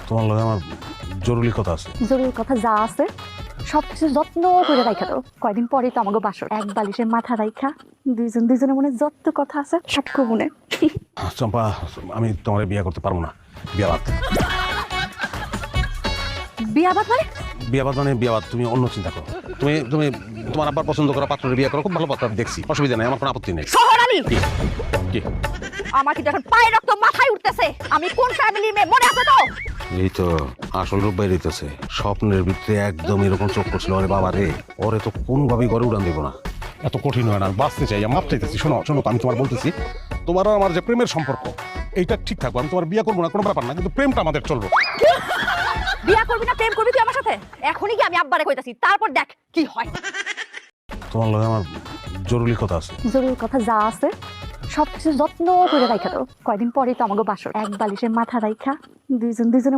তোমার লগে আমার জরুরি কথা আছে। জরুরি কথা যা আছে সবকিছু যত্ন করে রাখা দাও। কয়দিন পরে তো আমাকে বাসর, এক বালিশে মাথা রাখা দুজনের মনে যত কথা আছে সব মনে। চম্পা, আমি তোমার বিয়ে করতে পারবো না। বিয়াবাদ বিয়াবাদ মানে? বিয়াবাদ মানে বিয়াবাদ। তুমি অন্য চিন্তা করো। তুমি তুমি তোমার আব্বার পছন্দ করা পাত্রের বিয়ে করো, খুব ভালো পাত্র আমি দেখছি, অসুবিধা নেই, আমার কোনো আপত্তি নেই। শহর আলী, কি কি আমার কি যখন পায়ের রক্ত মাথায় উঠতেছে আমি কোন ফ্যামিলির মেয়ে মনে আছে তো? এই তো আসল রূপ বাইরেছে। স্বপ্নের ভিতরে একদম এরকম চোখ করছিল। আরে বাবা রে, ওরে তো কোনোভাবেই ঘরে উড়ান দেবো না। এত কঠিন হয় না, আমি বাঁচতে চাই, আমি মাপ চাইতেছি। শোনো শোনো, আমি তোমার বলতেছি, তোমার আর আমার যে প্রেমের সম্পর্ক এইটা ঠিক থাকবো। আমি তোমার বিয়ে করবো না, কোনো ব্যাপার না, কিন্তু প্রেমটা আমাদের চলবে। বিয়া করবি না প্রেম করবি তুই আমার সাথে? এখনই কি আমি আব্বারে কইতাছি, তারপর দেখ কি হয়। তোমার লগে আমার জরুরি কথা আছে। জরুরি কথা যা আছে সবকিছু যত্ন করে রাখা দাও। কয়দিন পরে তো আমাকে বাসর, এক বালিশে মাথা রাখা দুজনের